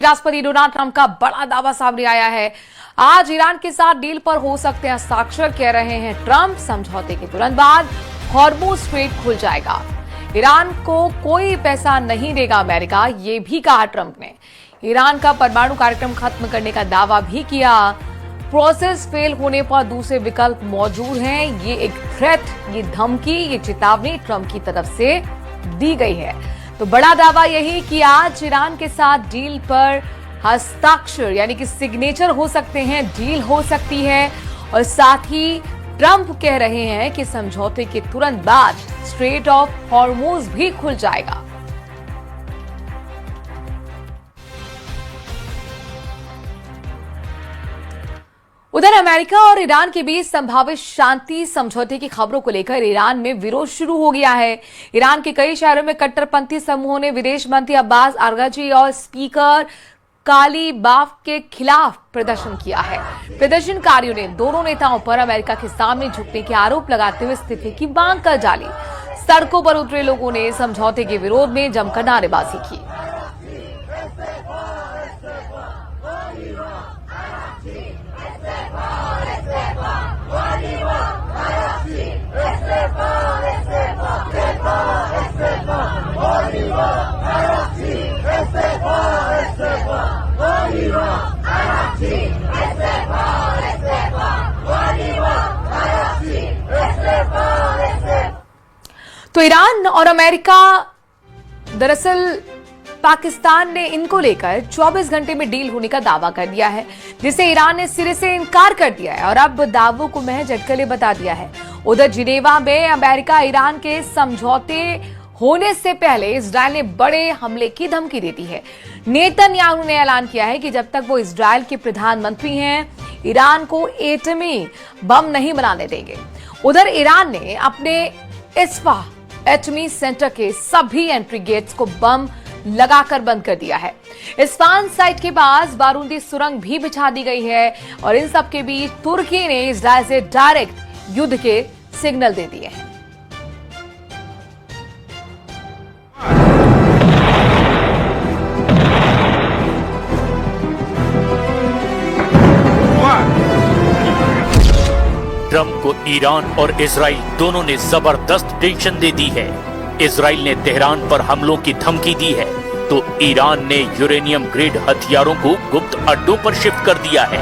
राष्ट्रपति Donald Trump का बड़ा दावा सामने आया है। आज ईरान के साथ डील पर हो सकते हैं हस्ताक्षर, कह रहे हैं ट्रंप। समझौते के तुरंत बाद हॉर्मुज स्ट्रेट खुल जाएगा। ईरान को कोई पैसा नहीं देगा अमेरिका, ये भी कहा ट्रंप ने। ईरान का परमाणु कार्यक्रम खत्म करने का दावा भी किया। प्रोसेस फेल होने पर दूसरे विकल्प मौजूद हैं। ये एक थ्रेट, ये धमकी, ये चेतावनी ट्रंप की तरफ से दी गई है। तो बड़ा दावा यही कि आज ईरान के साथ डील पर हस्ताक्षर यानी कि सिग्नेचर हो सकते हैं, डील हो सकती है। और साथ ही ट्रंप कह रहे हैं कि समझौते के तुरंत बाद स्ट्रेट ऑफ हॉर्मुज भी खुल जाएगा। उधर अमेरिका और ईरान के बीच संभावित शांति समझौते की खबरों को लेकर ईरान में विरोध शुरू हो गया है। ईरान के कई शहरों में कट्टरपंथी समूहों ने विदेश मंत्री अब्बास अरगची और स्पीकर कालीबाफ के खिलाफ प्रदर्शन किया है। प्रदर्शनकारियों ने दोनों नेताओं पर अमेरिका के सामने झुकने के आरोप लगाते हुए इस्तीफे की मांग कर डाली। सड़कों पर उतरे लोगों ने समझौते के विरोध में जमकर नारेबाजी की। तो ईरान और अमेरिका दरअसल पाकिस्तान ने इनको लेकर 24 घंटे में डील होने का दावा कर दिया है, जिसे ईरान ने सिरे से इनकार कर दिया है और अब दावों को महज अटकलें बता दिया है। उधर जिनेवा में अमेरिका ईरान के समझौते होने से पहले इजरायल ने बड़े हमले की धमकी देती है। नेतन्याहू ने ऐलान किया है कि जब तक वो इजरायल के प्रधानमंत्री हैं, ईरान को एटमी बम नहीं बनाने देंगे। उधर ईरान ने अपने इस्फा एटमी सेंटर के सभी एंट्री गेट्स को बम लगाकर बंद कर दिया है। इस्फान साइट के पास बारूदी सुरंग भी बिछा दी गई है और इन सब के बीच तुर्की ने इजरायल से डायरेक्ट युद्ध के सिग्नल दे दिए हैं। ट्रंप को ईरान और इजराइल दोनों ने जबरदस्त टेंशन दे दी है। इजराइल ने तेहरान पर हमलों की धमकी दी है, तो ईरान ने यूरेनियम ग्रेड हथियारों को गुप्त अड्डों पर शिफ्ट कर दिया है।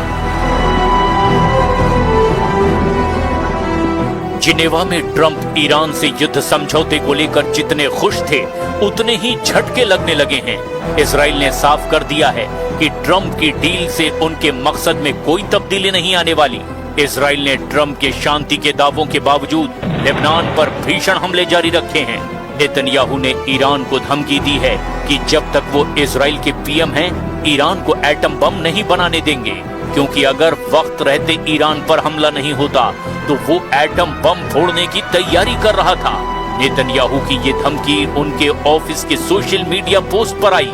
जिनेवा में ट्रंप ईरान से युद्ध समझौते को लेकर जितने खुश थे, उतने ही झटके लगने लगे हैं। इजराइल ने साफ कर दिया है कि ट्रंप की डील से उनके मकसद में कोई तब्दीली नहीं आने वाली। इजराइल ने ट्रंप के शांति के दावों के बावजूद लेबनान पर भीषण हमले जारी रखे हैं। नेतन्याहू ने ईरान को धमकी दी है कि जब तक वो इजराइल के पीएम हैं, ईरान को एटम बम नहीं बनाने देंगे, क्योंकि अगर वक्त रहते ईरान पर हमला नहीं होता तो वो एटम बम फोड़ने की तैयारी कर रहा था। नेतन्याहू की ये धमकी उनके ऑफिस के सोशल मीडिया पोस्ट पर आई।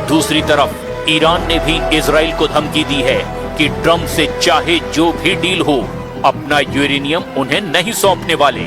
दूसरी तरफ ईरान ने भी इजराइल को धमकी दी है कि ट्रंप से चाहे जो भी डील हो, अपना यूरेनियम उन्हें नहीं सौंपने वाले।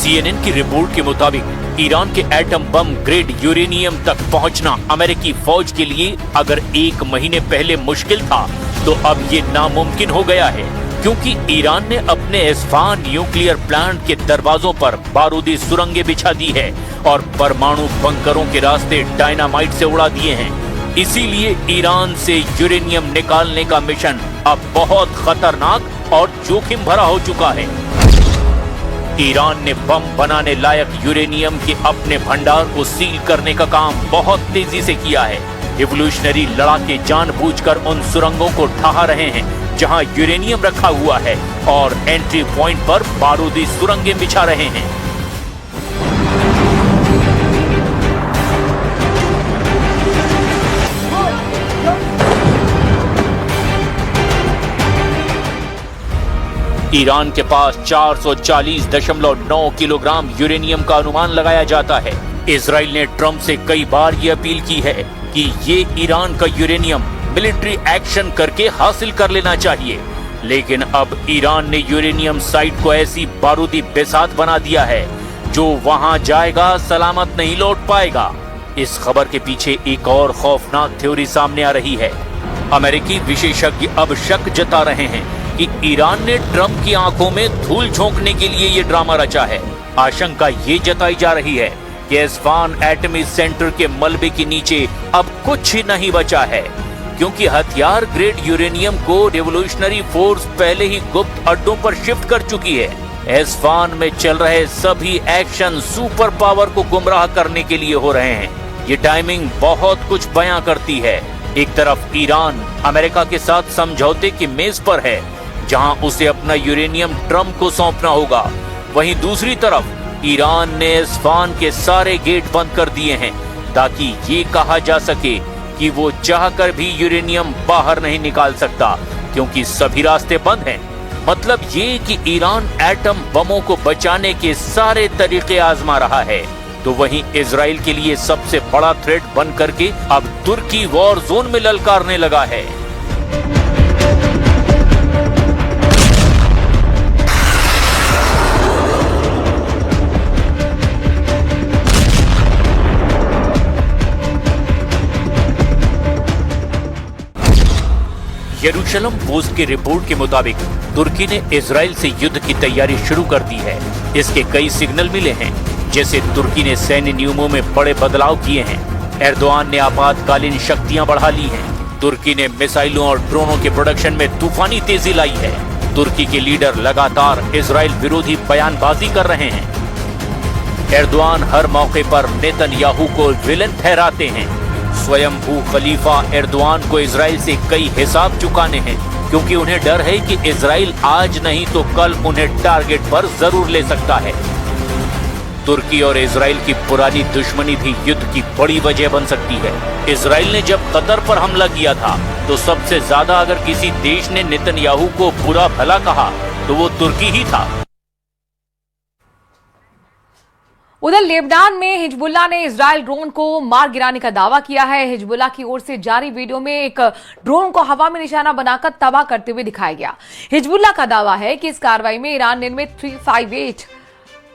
CNN की रिपोर्ट के मुताबिक ईरान के एटम बम ग्रेड यूरेनियम तक पहुंचना अमेरिकी फौज के लिए अगर 1 महीने पहले मुश्किल था, तो अब ये नामुमकिन हो गया है, क्योंकि ईरान ने अपने इस्फान न्यूक्लियर प्लांट के दरवाजों पर बारूदी सुरंगें बिछा दी है और परमाणु बंकरों के रास्ते डायनामाइट से उड़ा दिए हैं। इसीलिए ईरान से यूरेनियम निकालने का मिशन अब बहुत खतरनाक और जोखिम भरा हो चुका है। ईरान ने बम बनाने लायक यूरेनियम के अपने भंडार को सील करने का काम बहुत तेजी से किया है। रिवोल्यूशनरी लड़ाके जानबूझकर उन सुरंगों को ढहा रहे हैं जहां यूरेनियम रखा हुआ है और एंट्री पॉइंट पर बारूदी सुरंगें बिछा रहे हैं। ईरान के पास 440.9 किलोग्राम यूरेनियम का अनुमान लगाया जाता है। इजराइल ने ट्रंप से कई बार ये अपील की है कि ये ईरान का यूरेनियम मिलिट्री एक्शन करके हासिल कर लेना चाहिए, लेकिन अब ईरान ने यूरेनियम साइट को ऐसी बारूदी बेसात बना दिया है जो वहां जाएगा सलामत नहीं लौट पाएगा। इस खबर के पीछे एक और खौफनाक थ्योरी सामने आ रही है। अमेरिकी विशेषज्ञ अब शक जता रहे हैं कि ईरान ने ट्रंप की आंखों में धूल झोंकने के लिए ये ड्रामा रचा है। आशंका ये जताई जा रही है कि एस्फान एटमी सेंटर के मलबे के नीचे अब कुछ ही नहीं बचा है, क्योंकि हथियार ग्रेड यूरेनियम को रेवोल्यूशनरी फोर्स पहले ही गुप्त अड्डों पर शिफ्ट कर चुकी है। एस्फान में चल रहे सभी एक्शन सुपर पावर को गुमराह करने के लिए हो रहे हैं। ये टाइमिंग बहुत कुछ बयां करती है। एक तरफ ईरान अमेरिका के साथ समझौते की मेज पर है, जहां उसे अपना यूरेनियम ट्रंप को सौंपना होगा। वहीं दूसरी तरफ ईरान ने एस्फान के सारे गेट बंद कर दिए हैं, ताकि ये कहा जा सके कि वो चाहकर भी यूरेनियम बाहर नहीं निकाल सकता, क्योंकि सभी रास्ते बंद हैं। मतलब ये कि ईरान एटम बमों को बचाने के सारे तरीके आजमा रहा है। तो वहीं इजराइल के लिए सबसे बड़ा थ्रेट बन करके अब तुर्की वॉर जोन में ललकारने लगा है। यरूशलम पोस्ट की रिपोर्ट के मुताबिक तुर्की ने इजराइल से युद्ध की तैयारी शुरू कर दी है। इसके कई सिग्नल मिले हैं, जैसे तुर्की ने सैन्य नियमों में बड़े बदलाव किए हैं। एर्दोआन ने आपातकालीन शक्तियां बढ़ा ली हैं। तुर्की ने मिसाइलों और ड्रोनों के प्रोडक्शन में तूफानी तेजी लाई है। तुर्की के लीडर लगातार इजराइल विरोधी बयानबाजी कर रहे हैं। एर्दोआन हर मौके पर नेतन्याहू को विलन ठहराते हैं। स्वयंभू खलीफा एर्दोआन को इजराइल से कई हिसाब चुकाने हैं, क्योंकि उन्हें डर है कि इजराइल आज नहीं तो कल उन्हें टारगेट पर जरूर ले सकता है। तुर्की और इजराइल की पुरानी दुश्मनी भी युद्ध की बड़ी वजह बन सकती है। इजराइल ने जब कतर पर हमला किया था, तो सबसे ज्यादा अगर किसी देश ने नेतन्याहू को बुरा भला कहा तो वो तुर्की ही था। उधर लेबनान में हिजबुल्लाह ने इजरायल ड्रोन को मार गिराने का दावा किया है। हिजबुल्लाह की ओर से जारी वीडियो में एक ड्रोन को हवा में निशाना बनाकर तबाह करते हुए दिखाया गया। हिजबुल्लाह का दावा है कि इस कार्रवाई में ईरान निर्मित 358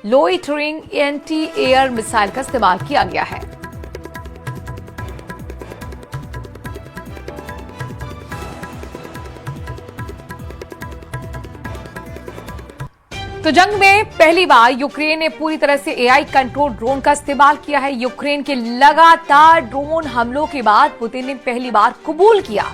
लोइटरिंग एंटी एयर मिसाइल का इस्तेमाल किया गया है। तो जंग में पहली बार यूक्रेन ने पूरी तरह से एआई कंट्रोल ड्रोन का इस्तेमाल किया है। यूक्रेन के लगातार ड्रोन हमलों के बाद पुतिन ने पहली बार कबूल किया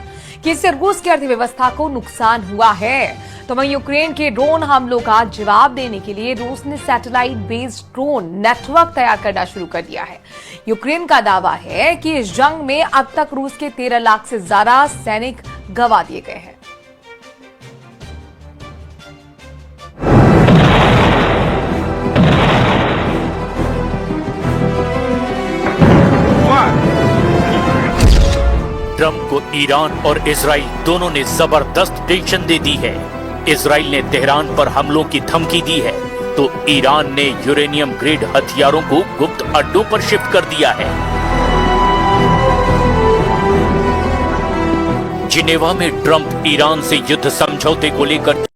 कि इससे रूस की अर्थव्यवस्था को नुकसान हुआ है। तो वहीं यूक्रेन के ड्रोन हमलों का जवाब देने के लिए रूस ने सैटेलाइट बेस्ड ड्रोन नेटवर्क तैयार करना शुरू कर दिया है। यूक्रेन का दावा है कि इस जंग में अब तक रूस के 13 लाख से ज्यादा सैनिक गंवा दिए गए हैं। ट्रंप को ईरान और इजराइल दोनों ने जबरदस्त टेंशन दे दी है। इजराइल ने तेहरान पर हमलों की धमकी दी है, तो ईरान ने यूरेनियम ग्रेड हथियारों को गुप्त अड्डों पर शिफ्ट कर दिया है। जिनेवा में ट्रंप ईरान से युद्ध समझौते को लेकर